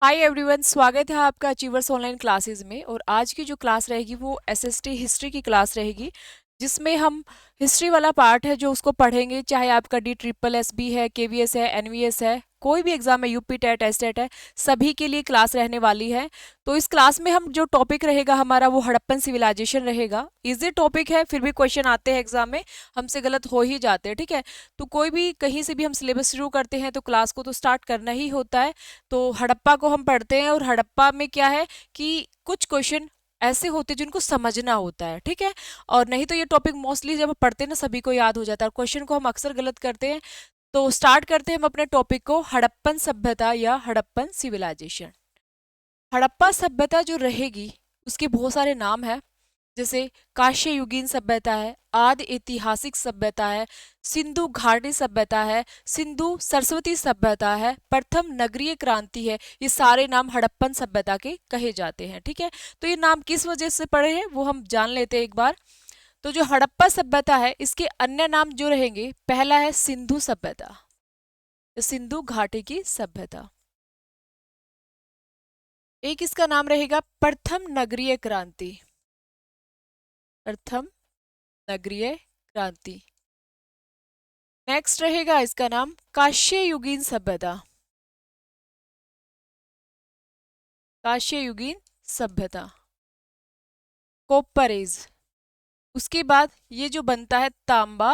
Hi everyone, स्वागत है आपका अचीवर्स ऑनलाइन क्लासेस में। और आज की जो क्लास रहेगी वो एसएसटी हिस्ट्री की क्लास रहेगी, जिसमें हम हिस्ट्री वाला पार्ट है जो उसको पढ़ेंगे। चाहे आपका DSSS है, KVS है, NVS है, कोई भी एग्जाम है, यूपी टेट, एसटेट है, सभी के लिए क्लास रहने वाली है। तो इस क्लास में हम जो टॉपिक रहेगा हमारा वो हड़प्पन सिविलाइजेशन रहेगा। इजी टॉपिक है, फिर भी क्वेश्चन आते हैं एग्जाम में, हमसे गलत हो ही जाते हैं, ठीक है। तो कोई भी कहीं से भी हम सिलेबस शुरू करते हैं तो क्लास को तो स्टार्ट करना ही होता है। तो हड़प्पा को हम पढ़ते हैं, और हड़प्पा में क्या है कि कुछ क्वेश्चन ऐसे होते हैं जिनको समझना होता है, ठीक है। और नहीं तो ये टॉपिक मोस्टली जब पढ़ते हैं ना सभी को याद हो जाता है, और क्वेश्चन को हम अक्सर गलत करते हैं। तो स्टार्ट करते हैं हम अपने टॉपिक को, हड़प्पन सभ्यता या हड़प्पन सिविलाइजेशन। हड़प्पा सभ्यता जो रहेगी उसके बहुत सारे नाम है, जैसे कांस्य युगीन सभ्यता है, आदि ऐतिहासिक सभ्यता है, सिंधु घाटी सभ्यता है, सिंधु सरस्वती सभ्यता है, प्रथम नगरीय क्रांति है। ये सारे नाम हड़प्पन सभ्यता के कहे जाते हैं, ठीक है। तो ये नाम किस वजह से पड़े हैं वो हम जान लेते हैं एक बार। तो जो हड़प्पा सभ्यता है इसके अन्य नाम जो रहेंगे, पहला है सिंधु सभ्यता, सिंधु घाटी की सभ्यता। एक इसका नाम रहेगा प्रथम नगरीय क्रांति, प्रथम नगरीय क्रांति। नेक्स्ट रहेगा इसका नाम कांस्य युगीन सभ्यता, कांस्य युगीन सभ्यता, कोप्पर एज। उसके बाद ये जो बनता है तांबा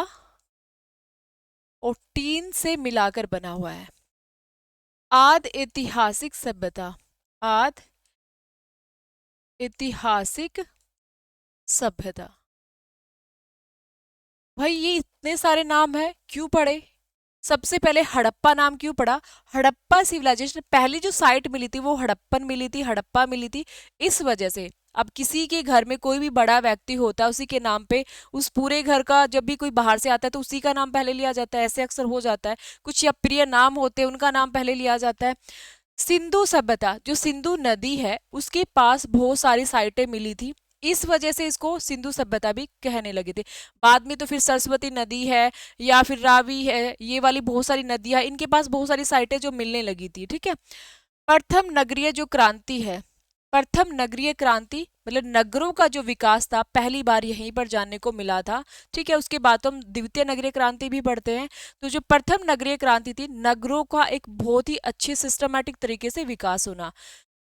और टीन से मिलाकर बना हुआ है, आद ऐतिहासिक सभ्यता, आद ऐतिहासिक सभ्यता। भाई ये इतने सारे नाम है, क्यों पढ़े? सबसे पहले हड़प्पा नाम क्यों पड़ा? हड़प्पा सिविलाइजेशन, पहली जो साइट मिली थी वो हड़प्पन मिली थी, हड़प्पा मिली थी। इस वजह से अब किसी के घर में कोई भी बड़ा व्यक्ति होता है, उसी के नाम पे उस पूरे घर का, जब भी कोई बाहर से आता है तो उसी का नाम पहले लिया जाता है, ऐसे अक्सर हो जाता है। कुछ अप्रिय नाम होते हैं उनका नाम पहले लिया जाता है। सिंधु सभ्यता, जो सिंधु नदी है उसके पास बहुत सारी साइटें मिली थी, इस वजह से इसको सिंधु सभ्यता भी कहने लगे थे। बाद में तो फिर सरस्वती नदी है या फिर रावी है, ये वाली बहुत सारी नदियां, इनके पास बहुत सारी साइटें जो मिलने लगी थी, ठीक है। प्रथम नगरीय जो क्रांति है, प्रथम नगरीय क्रांति मतलब नगरों का जो विकास था पहली बार यहीं पर जानने को मिला था, ठीक है। उसके बाद तो हम द्वितीय नगरीय क्रांति भी पढ़ते हैं। तो जो प्रथम नगरीय क्रांति थी, नगरों का एक बहुत ही अच्छे सिस्टमेटिक तरीके से विकास होना,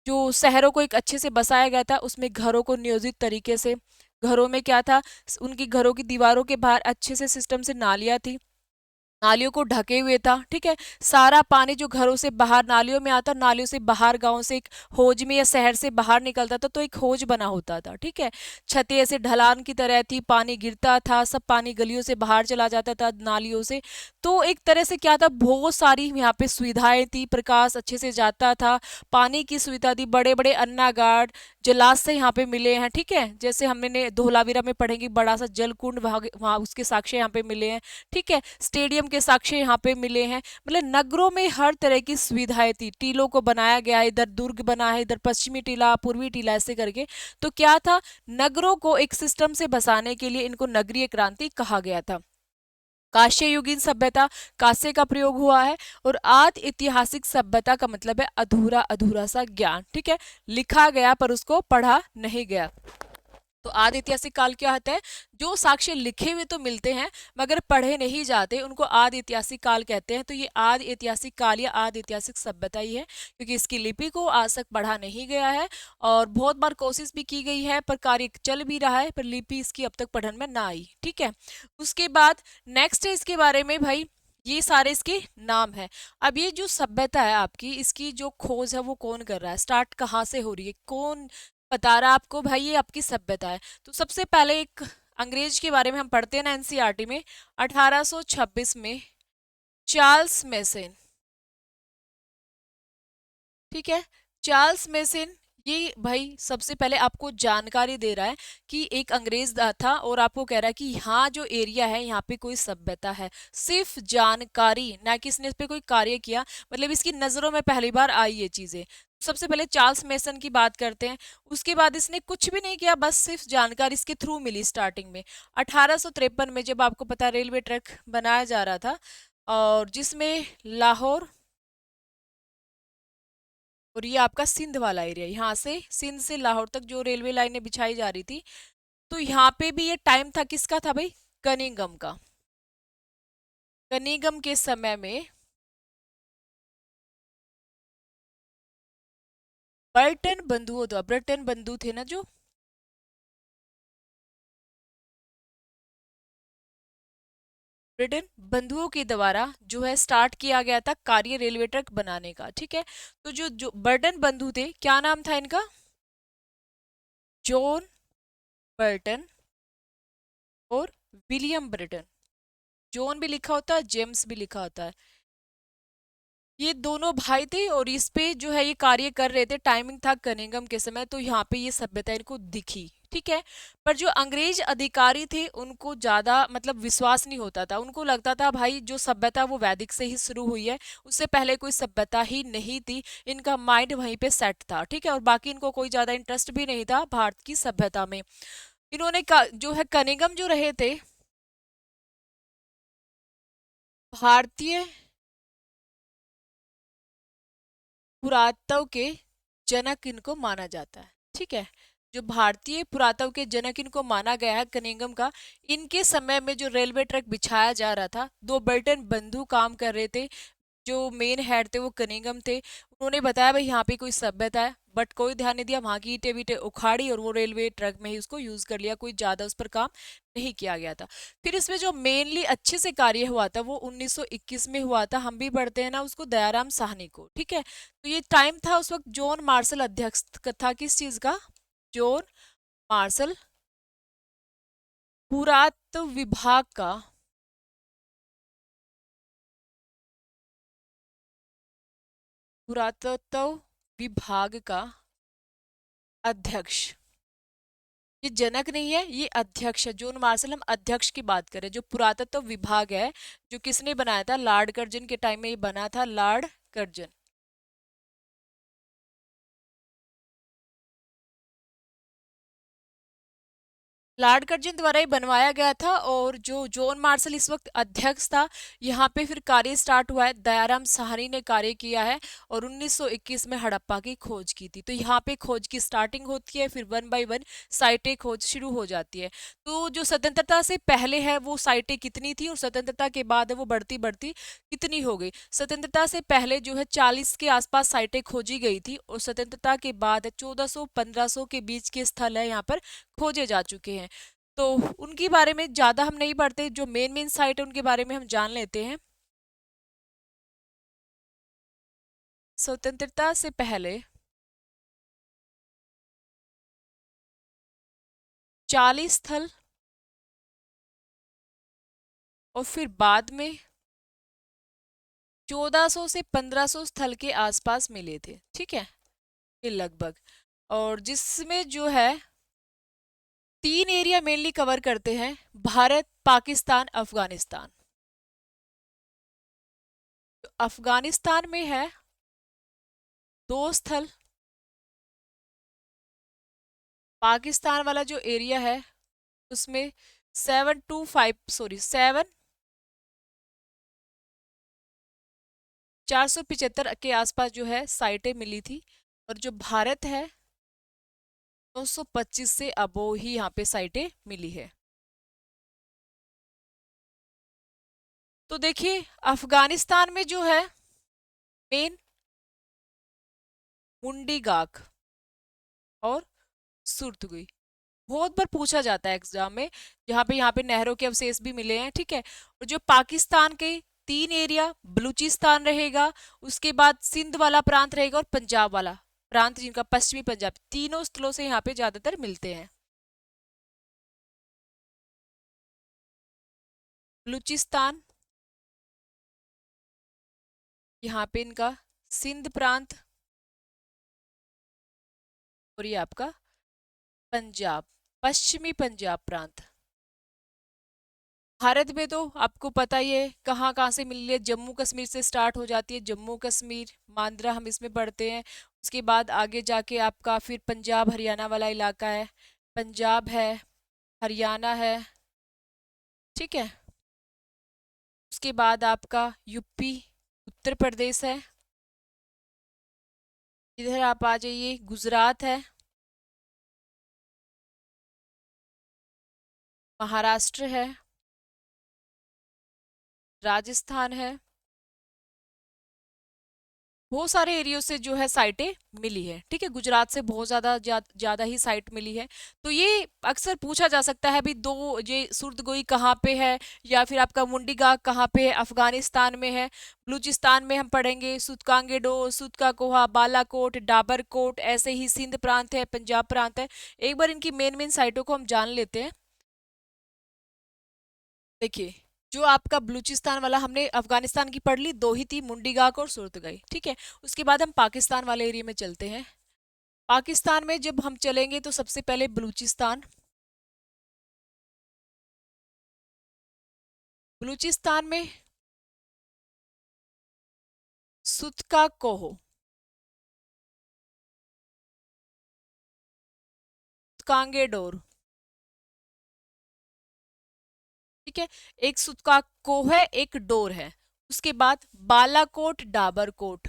जो शहरों को एक अच्छे से बसाया गया था, उसमें घरों को नियोजित तरीके से, घरों में क्या था, उनकी घरों की दीवारों के बाहर अच्छे से सिस्टम से नालियां थी, नालियों को ढके हुए था, ठीक है। सारा पानी जो घरों से बाहर नालियों में आता, नालियों से बाहर गांव से एक हौज में या शहर से बाहर निकलता था, तो एक हौज बना होता था, ठीक है। छतें ऐसे ढलान की तरह थी, पानी गिरता था, सब पानी गलियों से बाहर चला जाता था नालियों से। तो एक तरह से क्या था, बहुत सारी यहाँ पे सुविधाएं थी, प्रकाश अच्छे से जाता था, पानी की सुविधा थी, बड़े बड़े अन्नागार, जलाशय यहाँ पे मिले हैं, ठीक है। जैसे हमने धोलावीरा में पढ़ेंगे, बड़ा सा जल कुंड वहां उसके साक्ष्य यहाँ पे मिले हैं, ठीक है। स्टेडियम के साक्ष्य यहाँ पे मिले हैं। मतलब नगरों में हर तरह की सुविधाएं थी, टीलों को बनाया गया है, इधर दुर्ग बना है, इधर पश्चिमी टीला, पूर्वी टीला, ऐसे करके। तो क्या था, नगरों को एक सिस्टम से बसाने के लिए इनको नगरीय क्रांति कहा गया था। कांस्य युगीन सभ्यता, कांस्य का प्रयोग हुआ है। और आद ऐतिहासिक सभ्यता का मतलब है अधूरा अधूरा सा ज्ञान, ठीक है, लिखा गया पर उसको पढ़ा नहीं गया। तो आदि ऐतिहासिक काल क्या होता है, जो साक्ष्य लिखे हुए तो मिलते हैं मगर पढ़े नहीं जाते, उनको आदि ऐतिहासिक काल कहते हैं। तो ये आदि ऐतिहासिक काल या आदि ऐतिहासिक सभ्यता ही है, क्योंकि इसकी लिपि को आज तक पढ़ा नहीं गया है। और बहुत बार कोशिश भी की गई है, पर कार्य चल भी रहा है, पर लिपि इसकी अब तक पढ़न में ना आई, ठीक है। उसके बाद नेक्स्ट है इसके बारे में भाई, ये सारे इसके नाम है। अब ये जो सभ्यता है आपकी, इसकी जो खोज है वो कौन कर रहा है, स्टार्ट कहाँ से हो रही है, कौन बता रहा है आपको भाई ये आपकी सभ्यता है? तो सबसे पहले एक अंग्रेज के बारे में हम पढ़ते हैं ना एनसीईआरटी में, 1826 में चार्ल्स मेसन, ठीक है। चार्ल्स मेसन, ये भाई सबसे पहले आपको जानकारी दे रहा है कि एक अंग्रेज था, और आपको कह रहा है कि यहाँ जो एरिया है यहाँ पे कोई सभ्यता है, सिर्फ जानकारी, ना कि इसने इस पे कोई कार्य किया। मतलब इसकी नजरों में पहली बार आई ये चीजें। सबसे पहले चार्ल्स मेसन की बात करते हैं। उसके बाद इसने कुछ भी नहीं किया, बस सिर्फ जानकारी इसके थ्रू मिली स्टार्टिंग में। 1853 में, जब आपको पता रेलवे ट्रैक बनाया जा रहा था, और जिसमें लाहौर और ये आपका सिंध वाला एरिया, यहाँ से सिंध से लाहौर तक जो रेलवे लाइनें बिछाई जा रही थी, तो यहाँ पे भी ये टाइम था किसका था भाई, कनिंगम का। कनिंगम के समय में बर्टन बंधुओं द्वारा, ब्रिटेन बंधु थे ना जो, ब्रिटेन बंधुओं के द्वारा जो है स्टार्ट किया गया था कार्य रेलवे ट्रैक बनाने का, ठीक है। तो जो जो बर्टन बंधु थे, क्या नाम था इनका, जॉन बर्टन और विलियम ब्रिटन। जॉन भी लिखा होता है, जेम्स भी लिखा होता है। ये दोनों भाई थे और इस पे जो है ये कार्य कर रहे थे, टाइमिंग था कनिंगम के समय, तो यहाँ पे ये सभ्यता इनको दिखी, ठीक है। पर जो अंग्रेज अधिकारी थे उनको ज्यादा मतलब विश्वास नहीं होता था, उनको लगता था भाई जो सभ्यता वो वैदिक से ही शुरू हुई है, उससे पहले कोई सभ्यता ही नहीं थी। इनका माइंड वहीं पे सेट था, ठीक है, और बाकी इनको कोई ज्यादा इंटरेस्ट भी नहीं था भारत की सभ्यता में। इन्होंने जो है कनिंगम जो रहे थे, भारतीय पुरातत्व के जनक इनको माना जाता है, ठीक है। जो भारतीय पुरातत्व के जनक इनको माना गया है कनिंगम का। इनके समय में जो रेलवे ट्रैक बिछाया जा रहा था, दो बर्टन बंधु काम कर रहे थे, जो मेन हेड थे वो कनिंगम थे। उन्होंने बताया भाई यहाँ पे कोई सभ्यता है, बट कोई ध्यान नहीं दिया, वहां की ईंटें वीटें उखाड़ी और वो रेलवे ट्रैक में ही उसको यूज कर लिया, कोई ज्यादा उस पर काम नहीं किया गया था। फिर इसमें जो मेनली अच्छे से कार्य हुआ था वो 1921 में हुआ था, हम भी पढ़ते हैं ना उसको, दयाराम साहनी को, ठीक है। तो ये टाइम था उस वक्त जॉन मार्शल अध्यक्ष था किस चीज का, जॉन मार्शल, पुरातत्व विभाग का, पुरातत्व विभाग का अध्यक्ष। ये जनक नहीं है, ये अध्यक्ष है। जॉन मार्शल, हम अध्यक्ष की बात करें। जो पुरातत्व विभाग है, जो किसने बनाया था, लॉर्ड कर्जन के टाइम में ये बना था, लॉर्ड कर्जन। लॉर्ड कर्जन द्वारा ही बनवाया गया था, और जो जॉन मार्शल इस वक्त अध्यक्ष था, यहाँ पे फिर कार्य स्टार्ट हुआ है, दयाराम साहनी ने कार्य किया है, और 1921 में हड़प्पा की खोज की थी। तो यहाँ पे खोज की स्टार्टिंग होती है, फिर वन बाय वन साइटें खोज शुरू हो जाती है। तो जो स्वतंत्रता से पहले है वो साइटें कितनी थी, और स्वतंत्रता के बाद है वो बढ़ती बढ़ती कितनी हो गई। स्वतंत्रता से पहले जो है 40 के आसपास साइटें खोजी गई थी, और स्वतंत्रता के बाद 1400-1500 के बीच के स्थल है यहाँ पर खोजे जा चुके हैं। तो उनके बारे में ज्यादा हम नहीं पढ़ते, जो मेन मेन साइट है उनके बारे में हम जान लेते हैं। स्वतंत्रता से पहले 40 स्थल, और फिर बाद में 1400 से 1500 स्थल के आसपास मिले थे, ठीक है, ये लगभग। और जिसमें जो है 3 एरिया मेनली कवर करते हैं, भारत, पाकिस्तान, अफगानिस्तान। तो अफगानिस्तान में है 2 स्थल, पाकिस्तान वाला जो एरिया है उसमें 475 के आसपास जो है साइटें मिली थी। और जो भारत है 925 से अबो ही यहाँ पे साइटें मिली है। तो देखिए अफगानिस्तान में जो है मेन मुंडी गाक और सुरतुगी, बहुत बार पूछा जाता है एग्जाम में। यहाँ पे नहरों के अवशेष भी मिले हैं, ठीक है। और जो पाकिस्तान के 3 एरिया, बलूचिस्तान रहेगा, उसके बाद सिंध वाला प्रांत रहेगा, और पंजाब वाला प्रांत जिनका पश्चिमी पंजाब, तीनों स्थलों से यहाँ पे ज्यादातर मिलते हैं। बलूचिस्तान, यहाँ पे इनका सिंध प्रांत, और ये आपका पंजाब, पश्चिमी पंजाब प्रांत। भारत में तो आपको पता ही है कहाँ कहाँ से मिल रही है, जम्मू कश्मीर से स्टार्ट हो जाती है, जम्मू कश्मीर मांद्रा हम इसमें पढ़ते हैं। उसके बाद आगे जाके आपका फिर पंजाब हरियाणा वाला इलाका है, पंजाब है, हरियाणा है, ठीक है। उसके बाद आपका यूपी, उत्तर प्रदेश है, इधर आप आ जाइए, गुजरात है, महाराष्ट्र है, राजस्थान है, बहुत सारे एरियो से जो है साइटें मिली है। ठीक है, गुजरात से बहुत ज्यादा ही साइट मिली है। तो ये अक्सर पूछा जा सकता है भी, दो ये सुर्दगोई कहाँ पे है, या फिर आपका मुंडीगाग कहाँ पे है, अफगानिस्तान में है। बलूचिस्तान में हम पढ़ेंगे सुतकांगेडो, सुतका बालाकोट, डाबरकोट, ऐसे ही सिंध प्रांत है, पंजाब प्रांत है। एक बार इनकी मेन मेन साइटों को हम जान लेते हैं। देखिए, जो आपका बलूचिस्तान वाला, हमने अफगानिस्तान की पढ़ ली, दो ही थी, मुंडीगाग और सुरतगई। ठीक है, उसके बाद हम पाकिस्तान वाले एरिया में चलते हैं। पाकिस्तान में जब हम चलेंगे तो सबसे पहले बलूचिस्तान। बलूचिस्तान में सुतका कोहो, कांगेडोर। ठीक है, एक सुतका कोह है, एक डोर है। उसके बाद बालाकोट, डाबरकोट,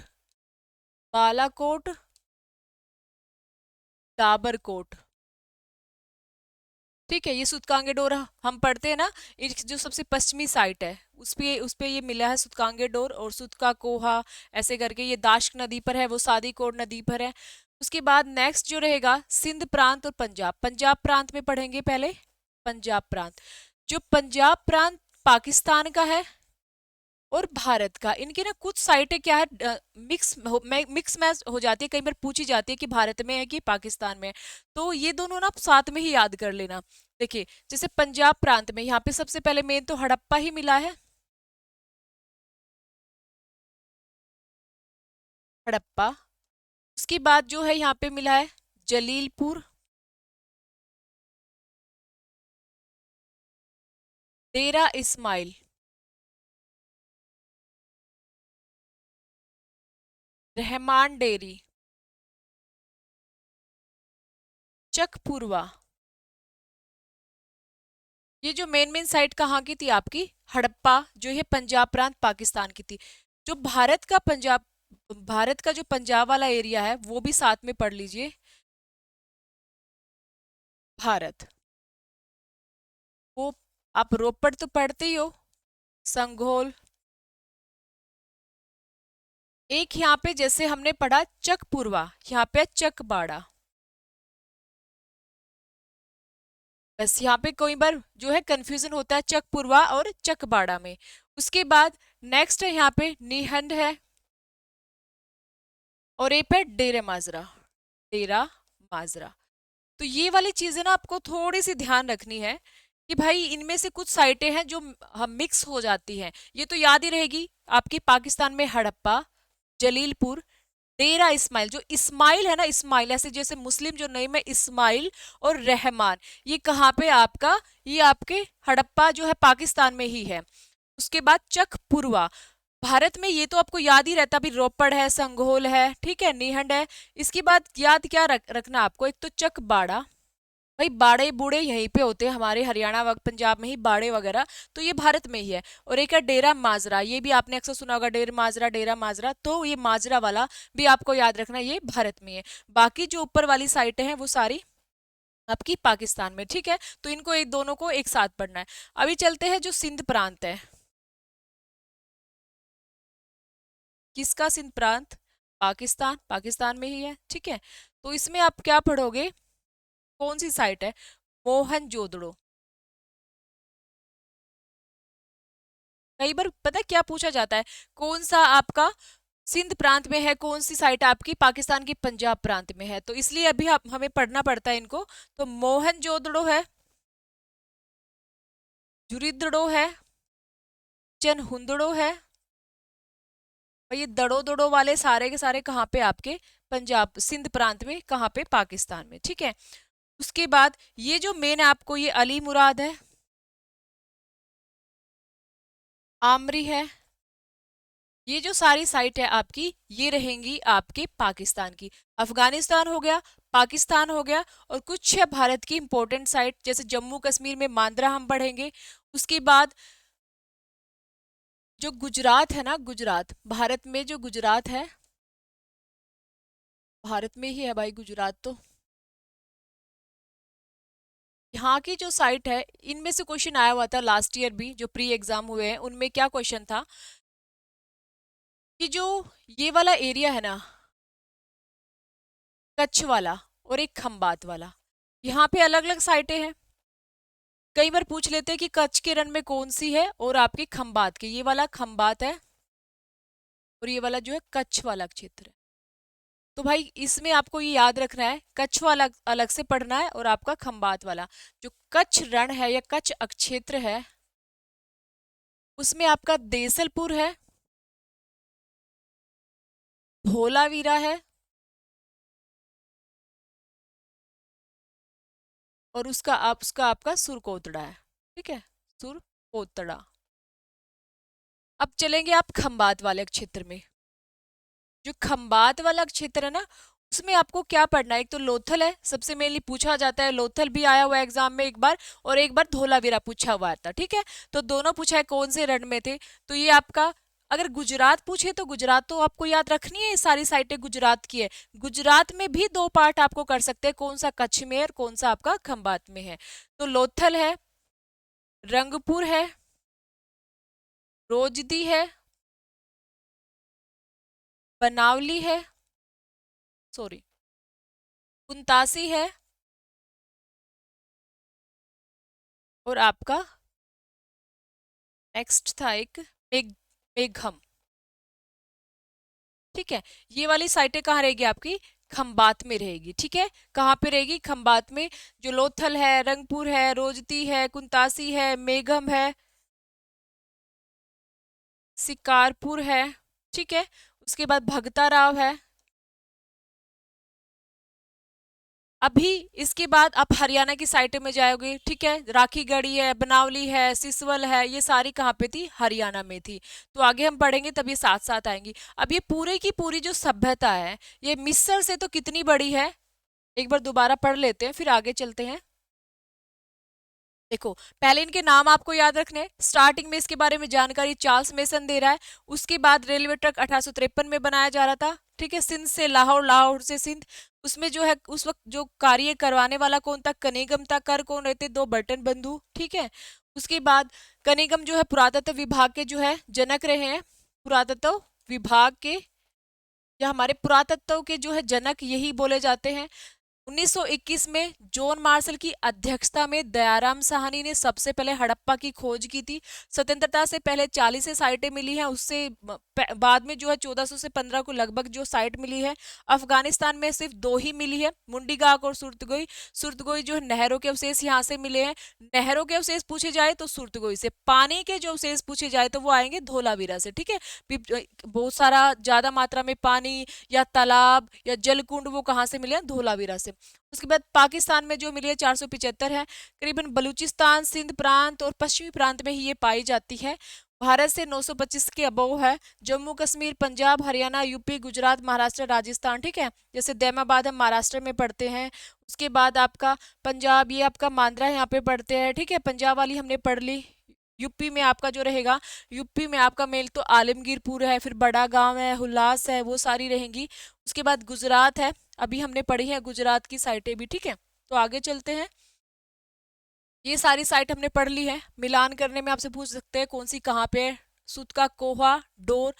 बालाकोट, डाबरकोट। ठीक है, ये सूतकांगे डोर हम पढ़ते हैं ना, ये जो सबसे पश्चिमी साइट है उस पे ये मिला है सूतकांगे डोर और सूतका कोहा, ऐसे करके। ये दाश्क नदी पर है, वो सादीकोट नदी पर है। उसके बाद नेक्स्ट जो रहेगा सिंध प्रांत और पंजाब। पंजाब प्रांत में पढ़ेंगे पहले, पंजाब प्रांत। जो पंजाब प्रांत पाकिस्तान का है और भारत का, इनके ना कुछ साइटें क्या है, मिक्स मैच हो जाती है, कई बार पूछी जाती है कि भारत में है कि पाकिस्तान में है। तो ये दोनों ना आप साथ में ही याद कर लेना। देखिए, जैसे पंजाब प्रांत में यहाँ पे सबसे पहले मेन तो हड़प्पा ही मिला है, हड़प्पा। उसके बाद जो है यहाँ पे मिला है जलीलपुर, डेरा इस्माइल, रहमान डेरी, चकपुरवा। ये जो मेन मेन साइट कहाँ की थी आपकी, हड़प्पा, जो है पंजाब प्रांत पाकिस्तान की थी। जो भारत का जो पंजाब वाला एरिया है वो भी साथ में पढ़ लीजिए, भारत। वो आप रोपड़ तो पढ़ते ही हो, संघोल। एक यहाँ पे जैसे हमने पढ़ा चकपुरवा, यहाँ पे चकबाड़ा। बस यहाँ पे कोई बार जो है कंफ्यूजन होता है चकपुरवा और चकबाड़ा में। उसके बाद नेक्स्ट है यहाँ पे निहंड है, और एक पे डेरा माजरा, डेरा माजरा। तो ये वाली चीजें ना आपको थोड़ी सी ध्यान रखनी है कि भाई इनमें से कुछ साइटें हैं जो हम मिक्स हो जाती हैं। ये तो याद ही रहेगी आपकी, पाकिस्तान में हड़प्पा, जलीलपुर, डेरा इस्माइल। जो इस्माइल है ना, इस्माइल ऐसे जैसे मुस्लिम जो नेम है इस्माइल और रहमान, ये कहाँ पे आपका, ये आपके हड़प्पा जो है पाकिस्तान में ही है। उसके बाद चकपुरवा, भारत में। ये तो आपको याद ही रहता भी, रोपड़ है, संघोल है, ठीक है, निहंड है। इसके बाद याद क्या रखना आपको, एक तो चकबाड़ा। भाई बाड़े बूढ़े यहीं पे होते हैं हमारे हरियाणा पंजाब में ही, बाड़े वगैरह, तो ये भारत में ही है। और एक है डेरा माजरा, ये भी आपने अक्सर सुना होगा, डेरा माजरा, तो ये माजरा वाला भी आपको याद रखना, ये भारत में है। बाकी जो ऊपर वाली साइटें हैं वो सारी आपकी पाकिस्तान में। ठीक है, तो इनको एक दोनों को एक साथ पढ़ना है। अभी चलते हैं जो सिंध प्रांत है। किसका सिंध प्रांत, पाकिस्तान, पाकिस्तान में ही है। ठीक है, तो इसमें आप क्या पढ़ोगे, कौन सी साइट है, मोहनजोदड़ो। कई बार पता है क्या पूछा जाता है, कौन सा आपका सिंध प्रांत में है, कौन सी साइट आपकी पाकिस्तान की पंजाब प्रांत में है, तो इसलिए अभी आप हमें पढ़ना पड़ता है इनको। तो मोहनजोदड़ो है, जुरिद्रो है, चनहुंदड़ो है। और ये दड़ो दड़ो वाले सारे के सारे कहाँ पे आपके, पंजाब सिंध प्रांत में, कहाँ पे, पाकिस्तान में। ठीक है, उसके बाद ये जो मेन आपको ये अली मुराद है, आमरी है, ये जो सारी साइट है आपकी, ये रहेंगी आपके पाकिस्तान की। अफगानिस्तान हो गया, पाकिस्तान हो गया, और कुछ है भारत की इंपॉर्टेंट साइट, जैसे जम्मू कश्मीर में मांद्रा हम पढ़ेंगे। उसके बाद जो गुजरात है ना, गुजरात, भारत में जो गुजरात है, भारत में ही है भाई गुजरात तो। यहाँ की जो साइट है, इनमें से क्वेश्चन आया हुआ था लास्ट ईयर भी, जो प्री एग्जाम हुए हैं उनमें क्या क्वेश्चन था कि जो ये वाला एरिया है ना, कच्छ वाला और एक खंबात वाला, यहाँ पे अलग अलग साइटें हैं। कई बार पूछ लेते हैं कि कच्छ के रण में कौन सी है और आपके खंबात की, ये वाला खंबात है और ये वाला जो है कच्छ वाला क्षेत्र है। तो भाई इसमें आपको ये याद रखना है, कच्छ वाला अलग से पढ़ना है और आपका खंबात वाला। जो कच्छ रण है या कच्छ अक्षेत्र है, उसमें आपका देसलपुर है, धोलावीरा है, और उसका आपका सुरकोतड़ा है। ठीक है, सुरकोतड़ा। अब चलेंगे आप खंबात वाले क्षेत्र में। जो खंबात वाला क्षेत्र है ना, उसमें आपको क्या पढ़ना है, एक तो लोथल है, सबसे मेनली पूछा जाता है, लोथल भी आया हुआ है एग्जाम में एक बार, और एक बार धोलावीरा पूछा हुआ था। ठीक है, तो दोनों पूछा है कौन से रण में थे। तो ये आपका, अगर गुजरात पूछे तो गुजरात तो आपको याद रखनी है, ये सारी साइटें गुजरात की है। गुजरात में भी दो पार्ट आपको कर सकते हैं, कौन सा कच्छ में है और कौन सा आपका खंबात में है। तो लोथल है, रंगपुर है, रोजदी है, बनावली है, सॉरी कुंतासी है, और आपका नेक्स्ट था एक मेघम। ठीक है, ये वाली साइटें कहाँ रहेगी आपकी, खंबात में रहेगी। ठीक है, कहाँ पे रहेगी, खंबात में। जो लोथल है, रंगपुर है, रोजती है, कुंतासी है, मेघम है, शिकारपुर है। ठीक है, उसके बाद भगता राव है। अभी इसके बाद आप हरियाणा की साइटों में जाओगे। ठीक है, राखीगढ़ी है, बनावली है, सिसवल है, ये सारी कहाँ पे थी, हरियाणा में थी। तो आगे हम पढ़ेंगे तब ये साथ साथ आएंगी। अब ये पूरे की पूरी जो सभ्यता है, ये मिस्र से तो कितनी बड़ी है, एक बार दोबारा पढ़ लेते हैं फिर आगे चलते हैं। देखो, पहले इनके नाम आपको याद रखने हैं। स्टार्टिंग में इसके बारे में जानकारी चार्ल्स मेसन दे रहा है। उसके बाद रेलवे ट्रैक 1853 में बनाया जा रहा था। ठीक है, सिंध से लाहौर, लाहौर से सिंध। उसमें जो है उस वक्त जो कार्य करवाने वाला कौन था, कनिगम था। कर कौन रहते, दो बर्टन बंधु। ठीक है, उसके बाद कनिगम जो है पुरातत्व विभाग के जो है जनक रहे हैं, पुरातत्व विभाग के, या हमारे पुरातत्व के जो है जनक यही बोले जाते हैं। 1921 में जॉन मार्शल की अध्यक्षता में दयाराम साहनी ने सबसे पहले हड़प्पा की खोज की थी। स्वतंत्रता से पहले 40 साइटें मिली हैं, उससे बाद में जो है 1400 से 15 को लगभग जो साइट मिली है। अफगानिस्तान में सिर्फ दो ही मिली है, मुंडीगाक और सुरतगोई। सुरतगोई जो है नहरों के अवशेष यहाँ से मिले हैं। नहरों के अवशेष पूछे जाए तो सुरतगोई से, पानी के जो अवशेष पूछे जाए तो वो आएंगे धोलावीरा से। ठीक है, बहुत सारा ज्यादा मात्रा में पानी या तालाब या जलकुंड वो कहाँ से मिले हैं, धोलावीरा से। उसके बाद पाकिस्तान में जो मिली है 475 है, करीबन बलूचिस्तान, सिंध प्रांत और पश्चिमी प्रांत में ही ये पाई जाती है। भारत से 925 के अबव है। जम्मू कश्मीर, पंजाब, हरियाणा, यूपी, गुजरात, महाराष्ट्र, राजस्थान। ठीक है, जैसे दैमाबाद हम महाराष्ट्र में पढ़ते हैं। उसके बाद आपका पंजाब, ये आपका मांद्रा यहाँ पे पढ़ते हैं। ठीक है, पंजाब वाली हमने पढ़ ली। यूपी में आपका जो रहेगा, यूपी में आपका मेल तो आलमगीरपुर है, फिर बड़ा गांव है, हुल्लास है, वो सारी रहेंगी। उसके बाद गुजरात है, अभी हमने पढ़ी है गुजरात की साइटें भी। ठीक है, तो आगे चलते हैं। ये सारी साइट हमने पढ़ ली है। मिलान करने में आपसे पूछ सकते हैं कौन सी कहाँ पे है। सुत का कोहा, डोर,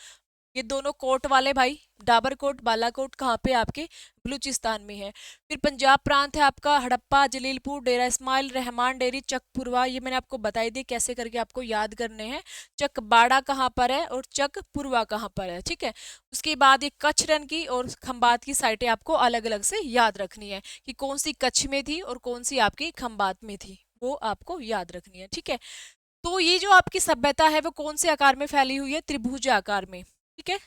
ये दोनों कोट वाले भाई, डाबर कोट, बालाकोट कहाँ पे आपके, बलूचिस्तान में है। फिर पंजाब प्रांत है आपका हड़प्पा, जलीलपुर, डेरा इस्माइल, रहमान डेरी, चकपुरवा, ये मैंने आपको बताई दी कैसे करके आपको याद करने हैं। चकबाड़ा कहाँ पर है और चकपुरवा कहाँ पर है। ठीक है, उसके बाद ये कच्छ रण की और खंबात की साइटें आपको अलग अलग से याद रखनी है कि कौन सी कच्छ में थी और कौन सी आपकी खंबात में थी, वो आपको याद रखनी है। ठीक है, तो ये जो आपकी सभ्यता है वो कौन से आकार में फैली हुई है, त्रिभुज आकार में। ठीक है,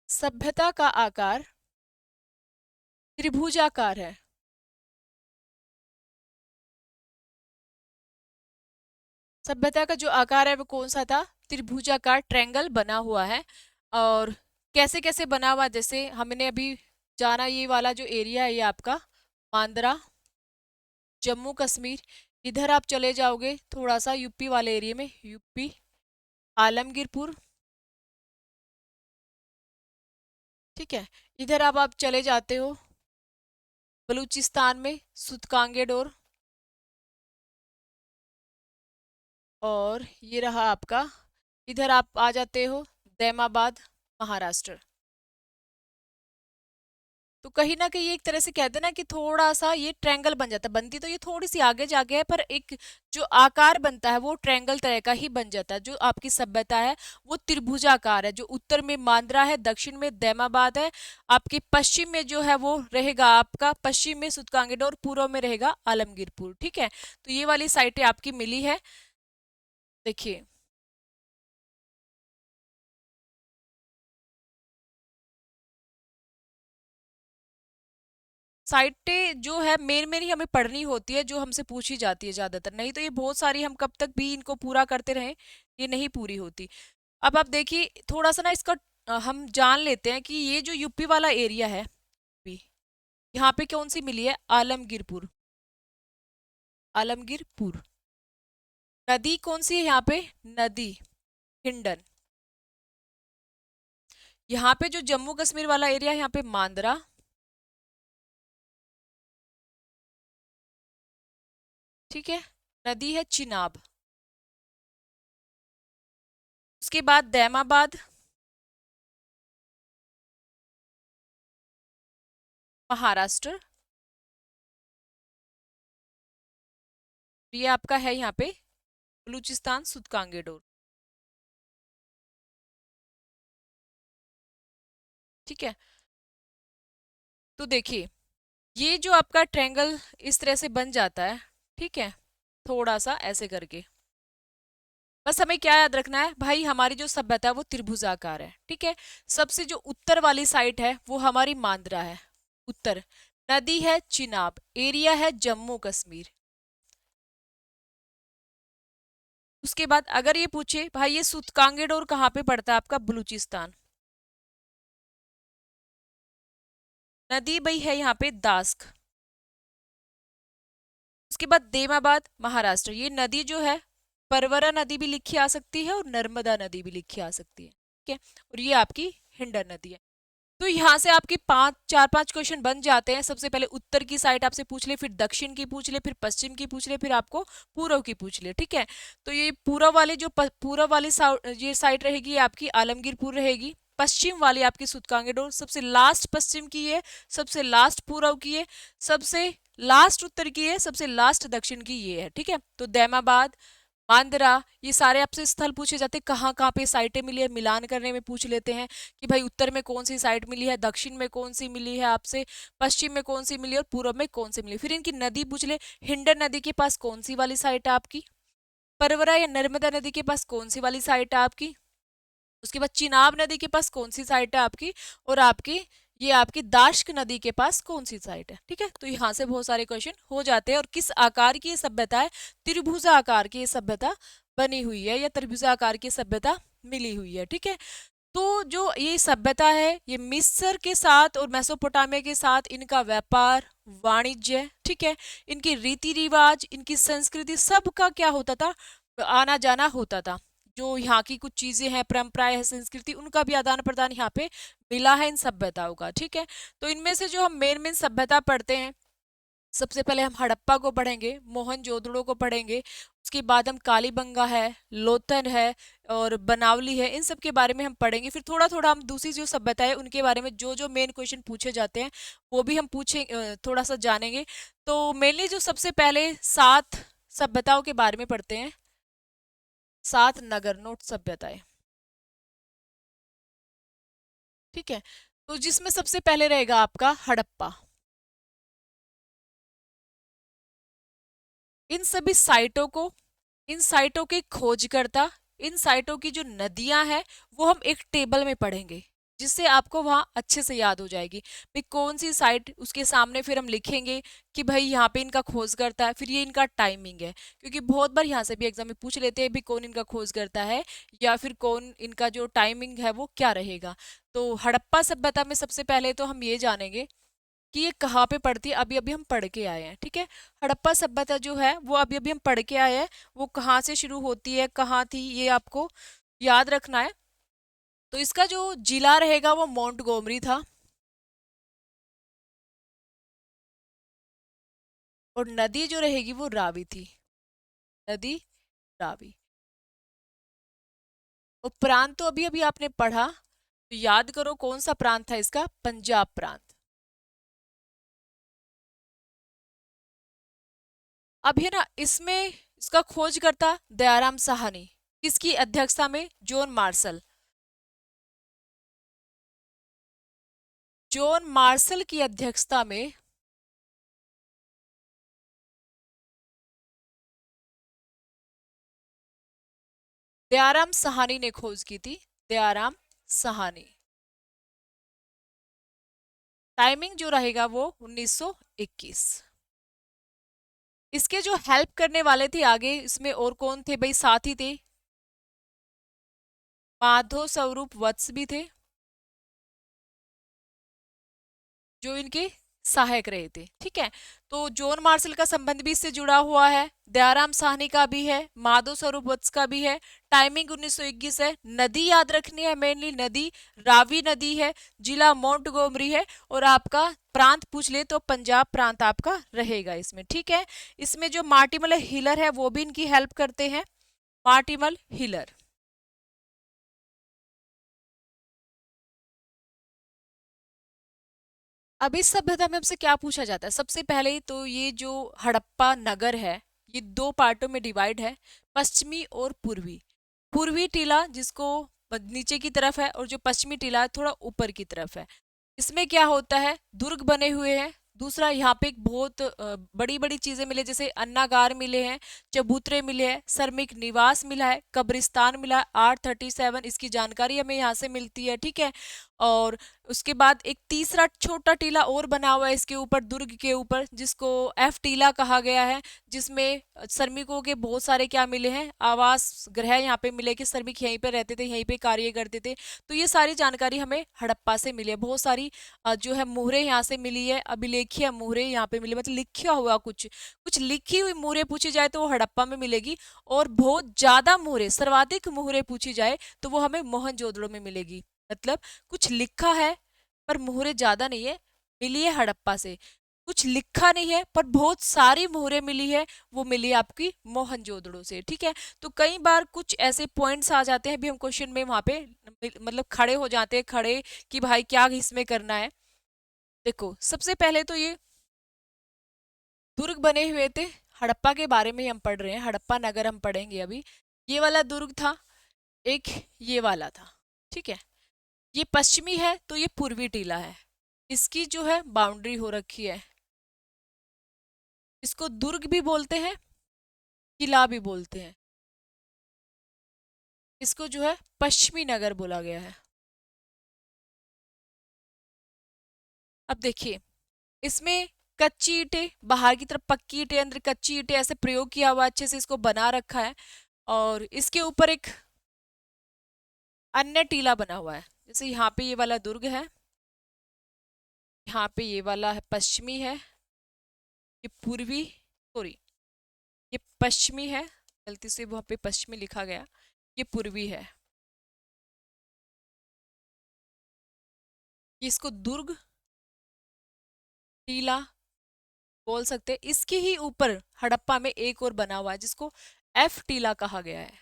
सभ्यता का आकार त्रिभुजाकार है। सभ्यता का जो आकार है वो कौन सा था, त्रिभुजाकार, ट्रायंगल बना हुआ है। और कैसे कैसे बना हुआ, जैसे हमने अभी जाना, ये वाला जो एरिया है ये आपका मांद्रा, जम्मू कश्मीर। इधर आप चले जाओगे थोड़ा सा यूपी वाले एरिया में, यूपी, आलमगीरपुर, ठीक है। इधर अब आप चले जाते हो बलूचिस्तान में सुतकांगे डोर, और ये रहा आपका, इधर आप आ जाते हो दैमाबाद, महाराष्ट्र। तो कहीं ना कहीं एक तरह से कहते हैं ना कि थोड़ा सा ये ट्रायंगल बन जाता है, बनती तो ये थोड़ी सी आगे जाके है, पर एक जो आकार बनता है वो ट्रायंगल तरह का ही बन जाता है। जो आपकी सभ्यता है वो त्रिभुजाकार है, जो उत्तर में मांद्रा है, दक्षिण में दैमाबाद है, आपके पश्चिम में जो है वो रहेगा आपका, पश्चिम में सुतकांगेडोर और पूर्व में रहेगा आलमगीरपुर। ठीक है, तो ये वाली साइटें आपकी मिली है। देखिए, साइटें जो है मेन मेन ही हमें पढ़नी होती है, जो हमसे पूछी जाती है ज्यादातर, नहीं तो ये बहुत सारी हम कब तक भी इनको पूरा करते रहें, ये नहीं पूरी होती। अब आप देखिए थोड़ा सा ना इसका हम जान लेते हैं कि ये जो यूपी वाला एरिया है भी, यहाँ पे कौन सी मिली है, आलमगीरपुर, आलमगीरपुर। नदी कौन सी है यहाँ पे, नदी हिंडन। यहाँ पे जो जम्मू कश्मीर वाला एरिया है यहाँ पे मांद्रा। ठीक है, नदी है चिनाब। उसके बाद दैमाबाद, महाराष्ट्र। ये आपका है यहाँ पे बलूचिस्तान सुतकांगेडोर। ठीक है, तो देखिए ये जो आपका ट्रायंगल इस तरह से बन जाता है। ठीक है, थोड़ा सा ऐसे करके, बस हमें क्या याद रखना है भाई, हमारी जो सभ्यता है वो त्रिभुजाकार है। ठीक है, सबसे जो उत्तर वाली साइड है वो हमारी मांद्रा है, उत्तर। नदी है चिनाब, एरिया है जम्मू कश्मीर। उसके बाद अगर ये पूछे भाई ये सुतकांगेडोर कहाँ पे पड़ता है, आपका बलूचिस्तान। नदी भाई है यहाँ पे दास्क। उसके बाद देमाबाद, महाराष्ट्र। ये नदी जो है परवरा नदी भी लिखी आ सकती है और नर्मदा नदी भी लिखी आ सकती है। ठीक है, और ये आपकी हिंडन नदी है। तो यहाँ से आपके चार पांच क्वेश्चन बन जाते हैं। सबसे पहले उत्तर की साइड आपसे पूछ ले, फिर दक्षिण की पूछ ले, फिर पश्चिम की पूछ ले, फिर आपको पूर्व की पूछ ले। ठीक है, तो ये पूर्व वाली जो पूर्व वाली ये साइड रहेगी, ये आपकी आलमगीरपुर रहेगी। पश्चिम वाली आपकी सुतकांगेडोर, सबसे लास्ट पश्चिम की है, सबसे लास्ट पूर्व की है, सबसे लास्ट उत्तर की है, सबसे लास्ट दक्षिण की ये है। ठीक है, तो दैमाबाद, मांदरा, ये सारे आपसे स्थल पूछे जाते हैं, कहाँ कहाँ पे साइटें मिली है, मिलान करने में पूछ लेते हैं कि भाई उत्तर में कौन सी साइट मिली है, दक्षिण में कौन सी मिली है आपसे, पश्चिम में कौन सी मिली और पूर्व में कौन सी मिली। फिर इनकी नदी पूछ ले, हिंडन नदी के पास कौन सी वाली साइट है आपकी, परवरा या नर्मदा नदी के पास कौन सी वाली साइट है आपकी, उसके बाद चिनाब नदी के पास कौन सी साइट है आपकी, और आपकी ये आपकी दाश्क नदी के पास कौन सी साइट है। ठीक है, तो यहाँ से बहुत सारे क्वेश्चन हो जाते हैं। और किस आकार की ये सभ्यता है, त्रिभुजा आकार की ये सभ्यता बनी हुई है, या त्रिभुजा आकार की सभ्यता मिली हुई है। ठीक है, तो जो ये सभ्यता है ये मिस्र के साथ और मेसोपोटामिया के साथ इनका व्यापार, वाणिज्य, ठीक है, इनके रीति रिवाज, इनकी संस्कृति, सबका क्या होता था, आना जाना होता था। जो यहाँ की कुछ चीजें हैं, परंपराएं हैं, संस्कृति, उनका भी आदान प्रदान यहाँ पे मिला है इन सभ्यताओं का। ठीक है, तो इनमें से जो हम मेन मेन सभ्यता पढ़ते हैं, सबसे पहले हम हड़प्पा को पढ़ेंगे, मोहनजोदड़ो को पढ़ेंगे, उसके बाद हम कालीबंगा है, लोथल है और बनावली है, इन सब के बारे में हम पढ़ेंगे। फिर थोड़ा थोड़ा हम दूसरी जो सभ्यता है उनके बारे में जो जो मेन क्वेश्चन पूछे जाते हैं वो भी हम पूछे थोड़ा सा जानेंगे। तो मेनली जो सबसे पहले 7 सभ्यताओं के बारे में पढ़ते हैं, 7 नगर नोट सभ्यताएं। ठीक है, तो जिसमें सबसे पहले रहेगा आपका हड़प्पा। इन सभी साइटों को, इन साइटों के खोजकर्ता, इन साइटों की जो नदियां हैं वो हम एक टेबल में पढ़ेंगे, जिससे आपको वहां अच्छे से याद हो जाएगी भाई कौन सी साइट, उसके सामने फिर हम लिखेंगे कि भाई यहाँ पे इनका खोज करता है, फिर ये इनका टाइमिंग है, क्योंकि बहुत बार यहाँ से भी एग्जाम में पूछ लेते हैं भी कौन इनका खोज करता है या फिर कौन इनका जो टाइमिंग है वो क्या रहेगा। तो हड़प्पा सभ्यता में सबसे पहले तो हम ये जानेंगे कि ये कहाँ पे पड़ती है, अभी अभी हम पढ़ के आए हैं। ठीक है, हड़प्पा सभ्यता जो है वो अभी अभी हम पढ़ के आए हैं, वो कहाँ से शुरू होती है, कहाँ थी, ये आपको याद रखना है। तो इसका जो जिला रहेगा वो मोंटगोमरी था, और नदी जो रहेगी वो रावी थी, नदी रावी। और प्रांत तो अभी अभी आपने पढ़ा, तो याद करो कौन सा प्रांत था इसका, पंजाब प्रांत। अब है ना इसमें इसका खोजकर्ता दयाराम साहनी, किसकी अध्यक्षता में, जॉन मार्शल, जॉन मार्शल की अध्यक्षता में दयाराम साहनी ने खोज की थी, दयाराम साहनी। टाइमिंग जो रहेगा वो 1921। इसके जो हेल्प करने वाले थे आगे इसमें और कौन थे भाई, साथी थे, माधव स्वरूप वत्स भी थे, जो इनके सहायक रहे थे। ठीक है, तो जॉन मार्शल का संबंध भी इससे जुड़ा हुआ है, दयाराम साहनी का भी है, माधव स्वरूप वत्स का भी है। टाइमिंग 1921 है। नदी याद रखनी है, मेनली नदी रावी नदी है, जिला मोंटगोमरी है, और आपका प्रांत पूछ ले तो पंजाब प्रांत आपका रहेगा इसमें। ठीक है, इसमें जो मार्टिमल हिलर है वो भी इनकी हेल्प करते हैं, मार्टिमल हिलर। अब इस सभ्यता में हमसे क्या पूछा जाता है, सबसे पहले तो ये जो हड़प्पा नगर है ये दो पार्टों में डिवाइड है, पश्चिमी और पूर्वी। पूर्वी टीला जिसको नीचे की तरफ है, और जो पश्चिमी टीला है थोड़ा ऊपर की तरफ है। इसमें क्या होता है, दुर्ग बने हुए हैं। दूसरा यहाँ पे एक बहुत बड़ी बड़ी चीजें मिले, जैसे अन्नागार मिले हैं, चबूतरे मिले हैं, श्रमिक निवास मिला है, कब्रिस्तान मिला है, R37 इसकी जानकारी हमें यहाँ से मिलती है। ठीक है, और उसके बाद एक तीसरा छोटा टीला और बना हुआ है इसके ऊपर, दुर्ग के ऊपर, जिसको एफ टीला कहा गया है, जिसमें श्रमिकों के बहुत सारे क्या मिले हैं, आवास गृह यहाँ पे मिले, कि श्रमिक यहीं पे रहते थे, यहीं पे कार्य करते थे। तो ये सारी जानकारी हमें हड़प्पा से मिली है। बहुत सारी जो है मुहरें यहाँ से मिली है, अभिलेखीय मुहरें यहाँ पे मिली, मतलब लिखा हुआ कुछ कुछ लिखी हुई मुहरें पूछी जाए तो वो हड़प्पा में मिलेगी, और बहुत ज्यादा मुहरें, सर्वाधिक मुहरें पूछी जाए तो वो हमें मोहनजोदड़ो में मिलेगी। मतलब कुछ लिखा है पर मुहरें ज्यादा नहीं है, मिली है हड़प्पा से। कुछ लिखा नहीं है पर बहुत सारी मुहरें मिली है, वो मिली है आपकी मोहनजोदड़ो से। ठीक है, तो कई बार कुछ ऐसे पॉइंट्स आ जाते हैं भी हम क्वेश्चन में वहां पे मतलब खड़े हो जाते हैं, खड़े कि भाई क्या इसमें करना है। देखो सबसे पहले तो ये दुर्ग बने हुए थे, हड़प्पा के बारे में ही हम पढ़ रहे हैं, हड़प्पा नगर हम पढ़ेंगे अभी। ये वाला दुर्ग था, एक ये वाला था। ठीक है, ये पश्चिमी है तो ये पूर्वी टीला है, इसकी जो है बाउंड्री हो रखी है। इसको दुर्ग भी बोलते हैं, किला भी बोलते हैं। इसको जो है पश्चिमी नगर बोला गया है। अब देखिए इसमें कच्ची ईंटें, बाहर की तरफ पक्की ईंटें, अंदर कच्ची ईंटें, ऐसे प्रयोग किया हुआ, अच्छे से इसको बना रखा है। और इसके ऊपर एक अन्य टीला बना हुआ है, जैसे यहाँ पे ये वाला दुर्ग है, यहाँ पे ये वाला है पश्चिमी है, ये पूर्वी, सॉरी ये पश्चिमी है, गलती से वहां पे पश्चिमी लिखा गया, ये पूर्वी है। ये इसको दुर्ग टीला बोल सकते हैं। इसके ही ऊपर हड़प्पा में एक और बना हुआ है जिसको एफ टीला कहा गया है,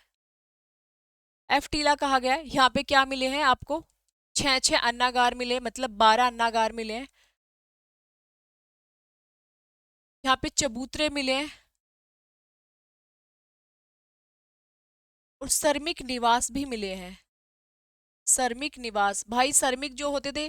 एफ टीला कहा गया है। यहाँ पे क्या मिले हैं आपको, छह छह अन्नागार मिले, मतलब 12 अन्नागार मिले हैं। यहाँ पे चबूतरे मिले हैं, और श्रमिक निवास भी मिले हैं। श्रमिक निवास, भाई श्रमिक जो होते थे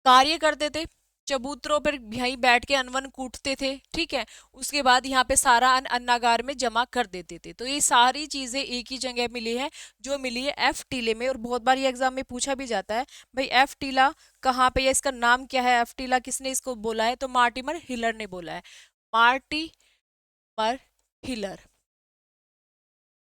कार्य करते थे, चबूतरों पर यहीं बैठ के अनवन कूटते थे। ठीक है, उसके बाद यहाँ पे सारा अन्न अन्नागार में जमा कर देते थे। तो ये सारी चीजें एक ही जगह मिली है, जो मिली है एफ टीले में। और बहुत बार ये एग्जाम में पूछा भी जाता है, भाई एफ टीला कहाँ पे, या इसका नाम क्या है, एफ टीला किसने इसको बोला है, तो मार्टिमर हिलर ने बोला है, मार्टिमर हिलर।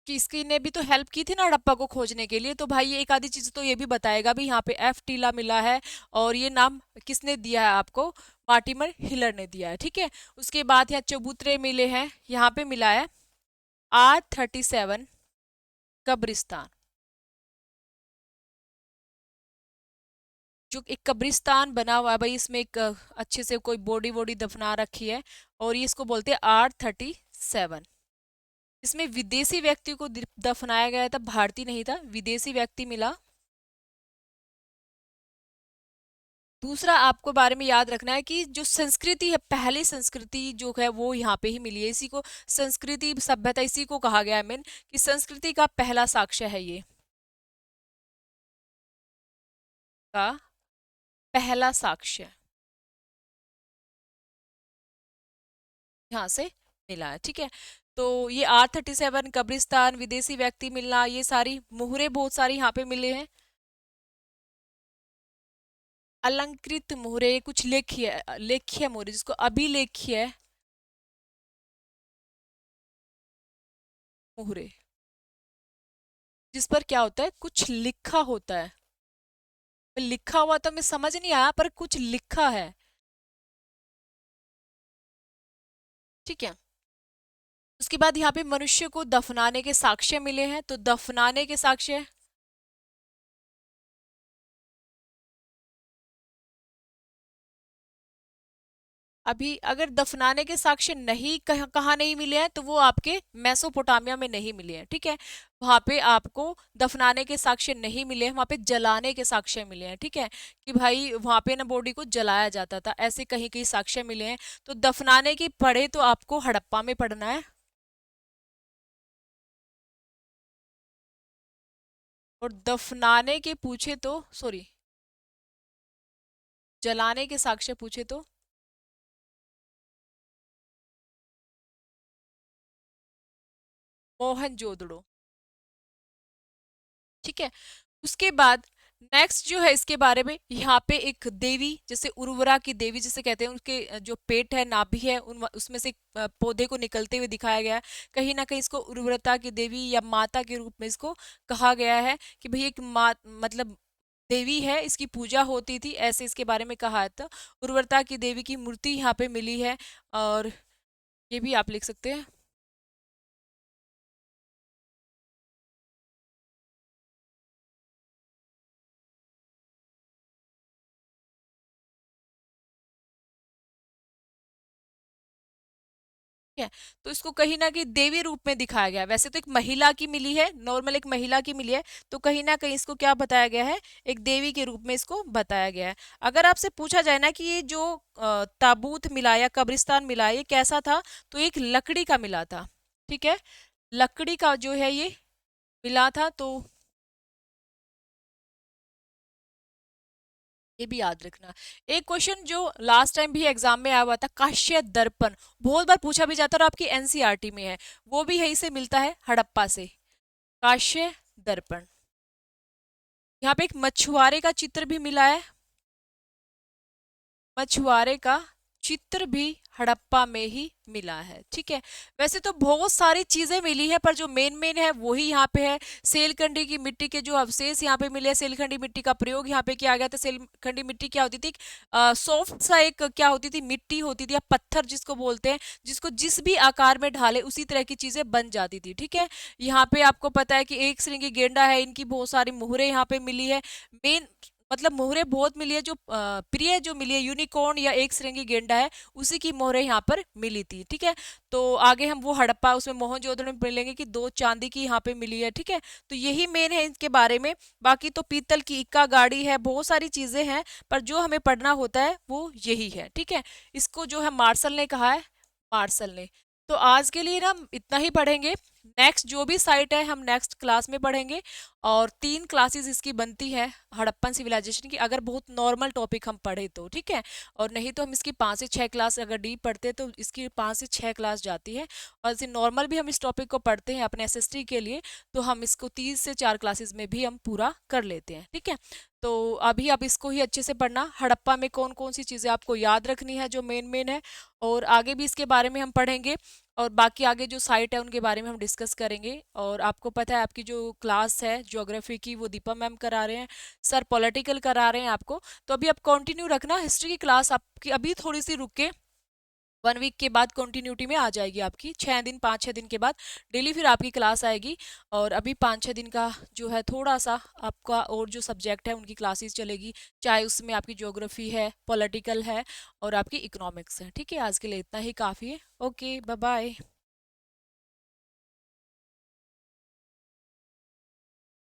कि इसकी ने भी तो हेल्प की थी ना हड़प्पा को खोजने के लिए, तो भाई ये एक आधी चीज तो ये भी बताएगा भी, यहाँ पे एफ टीला मिला है, और ये नाम किसने दिया है आपको, मार्टिमर हिलर ने दिया है। ठीक है, उसके बाद यहाँ चबूतरे मिले हैं, यहाँ पे मिला है R37 कब्रिस्तान। जो एक कब्रिस्तान बना हुआ है भाई, इसमें एक अच्छे से कोई बॉडी वॉडी दफना रखी है, और ये इसको बोलते हैं R37। इसमें विदेशी व्यक्ति को दफनाया गया था, भारतीय नहीं था, विदेशी व्यक्ति मिला। दूसरा आपको बारे में याद रखना है कि जो संस्कृति है, पहली संस्कृति जो है वो यहाँ पे ही मिली है। इसी को संस्कृति सभ्यता इसी को कहा गया है मेन, कि संस्कृति का पहला साक्ष्य है ये, का पहला साक्ष्य यहाँ से मिला है। ठीक है, तो ये R37, कब्रिस्तान, विदेशी व्यक्ति मिलना, ये सारी मुहरे बहुत सारी यहाँ पे मिले हैं। अलंकृत मोहरे, कुछ लेख्य लेख्य मोहरे, जिसको अभिलेख्य मोहरे, जिस पर क्या होता है, कुछ लिखा होता है। लिखा हुआ तो हमें समझ नहीं आया, पर कुछ लिखा है। ठीक है, उसके बाद यहाँ पे मनुष्य को दफनाने के साक्ष्य मिले हैं, तो दफनाने के साक्ष्य, अभी अगर दफनाने के साक्ष्य नहीं कहाँ नहीं मिले हैं, तो वो आपके मेसोपोटामिया में नहीं मिले हैं। ठीक है, वहां पे आपको दफनाने के साक्ष्य नहीं मिले हैं, वहां पे जलाने के साक्ष्य मिले हैं। ठीक है, कि भाई वहां पे ना बॉडी को जलाया जाता था, ऐसे कहीं कहीं साक्ष्य मिले हैं। तो दफनाने की पढ़े तो आपको हड़प्पा में पढ़ना है, और दफनाने के पूछे तो, सॉरी, जलाने के साक्ष्य पूछे तो मोहनजोदड़ो। ठीक है, उसके बाद नेक्स्ट जो है इसके बारे में, यहाँ पे एक देवी, जैसे उर्वरा की देवी जिसे कहते हैं, उनके जो पेट है, नाभि है, उसमें से एक पौधे को निकलते हुए दिखाया गया है। कहीं ना कहीं इसको उर्वरता की देवी या माता के रूप में इसको कहा गया है, कि भाई एक माँ मतलब देवी है, इसकी पूजा होती थी, ऐसे इसके बारे में कहा है। तो उर्वरता की देवी की मूर्ति यहाँ पे मिली है, और ये भी आप लिख सकते हैं। है, तो इसको कहीं ना कहीं देवी रूप में दिखाया गया है। वैसे तो एक महिला की मिली है, नॉर्मल एक महिला की मिली है, तो कहीं ना कहीं इसको क्या बताया गया है, एक देवी के रूप में इसको बताया गया है। अगर आपसे पूछा जाए ना कि ये जो ताबूत मिला या कब्रिस्तान मिला, ये कैसा था, तो एक लकड़ी का मिला था। ठीक है, लकड़ी का जो है ये मिला था, तो ये भी याद रखना। एक क्वेश्चन जो लास्ट टाइम भी एग्जाम में आया हुआ था, काश्य दर्पण, बहुत बार पूछा भी जाता है और आपकी एनसीईआरटी में है, वो भी यहीं से मिलता है, हड़प्पा से। काश्य दर्पण, यहाँ पे एक मछुआरे का चित्र भी मिला है, मछुआरे का चित्र भी हड़प्पा में ही मिला है। ठीक है, वैसे तो बहुत सारी चीजें मिली है, पर जो मेन मेन है वही यहाँ पे है। सेलखंडी की मिट्टी के जो अवशेष यहाँ पे मिले, सेलखंडी मिट्टी का प्रयोग यहाँ पे किया गया था। सेलखंडी मिट्टी क्या होती थी, सॉफ्ट सा एक क्या होती थी, मिट्टी होती थी या पत्थर जिसको बोलते हैं, जिसको जिस भी आकार में ढाले उसी तरह की चीजें बन जाती थी। ठीक है, यहाँ पे आपको पता है कि एक श्रृंगी गेंडा है, इनकी बहुत सारी मुहरें यहाँ पे मिली है। मेन मतलब मोहरे बहुत मिली है, जो प्रिय जो मिली है, यूनिकॉर्न या एक श्रृंगी गेंडा है, उसी की मोहरे यहाँ पर मिली थी। ठीक है, तो आगे हम वो हड़प्पा उसमें मोहनजोदड़ो में मिलेंगे कि 2 चांदी की यहाँ पे मिली है। ठीक है, तो यही मेन है इनके बारे में। बाकी तो पीतल की इक्का गाड़ी है, बहुत सारी चीजें हैं, पर जो हमें पढ़ना होता है वो यही है। ठीक है, इसको जो है मार्शल ने कहा है, मार्शल ने। तो आज के लिए ना हम इतना ही पढ़ेंगे, नेक्स्ट जो भी साइट है हम नेक्स्ट क्लास में पढ़ेंगे। और 3 क्लासेस इसकी बनती है हड़प्पन सिविलाइजेशन की, अगर बहुत नॉर्मल टॉपिक हम पढ़े तो। ठीक है, और नहीं तो हम इसकी 5 से 6 क्लास, अगर डीप पढ़ते हैं तो इसकी 5 से 6 क्लास जाती है। और जैसे नॉर्मल भी हम इस टॉपिक को पढ़ते हैं अपने एसएसटी के लिए, तो हम इसको 3 से 4 क्लासेस में भी हम पूरा कर लेते हैं। ठीक है, तो अभी आप इसको ही अच्छे से पढ़ना, हड़प्पा में कौन कौन सी चीज़ें आपको याद रखनी है जो मेन मेन है, और आगे भी इसके बारे में हम पढ़ेंगे। और बाकी आगे जो साइट है उनके बारे में हम डिस्कस करेंगे। और आपको पता है आपकी जो क्लास है ज्योग्राफी की, वो दीपा मैम करा रहे हैं, सर पॉलिटिकल करा रहे हैं आपको। तो अभी आप कंटिन्यू रखना, हिस्ट्री की क्लास आपकी अभी थोड़ी सी रुक के 1 वीक के बाद कंटिन्यूटी में आ जाएगी आपकी, 6 दिन 5-6 दिन के बाद डेली फिर आपकी क्लास आएगी। और अभी 5-6 दिन का जो है थोड़ा सा आपका और जो सब्जेक्ट है उनकी क्लासेस चलेगी, चाहे उसमें आपकी ज्योग्राफी है, पॉलिटिकल है और आपकी इकोनॉमिक्स है। ठीक है, आज के लिए इतना ही काफ़ी है। Okay, bye bye.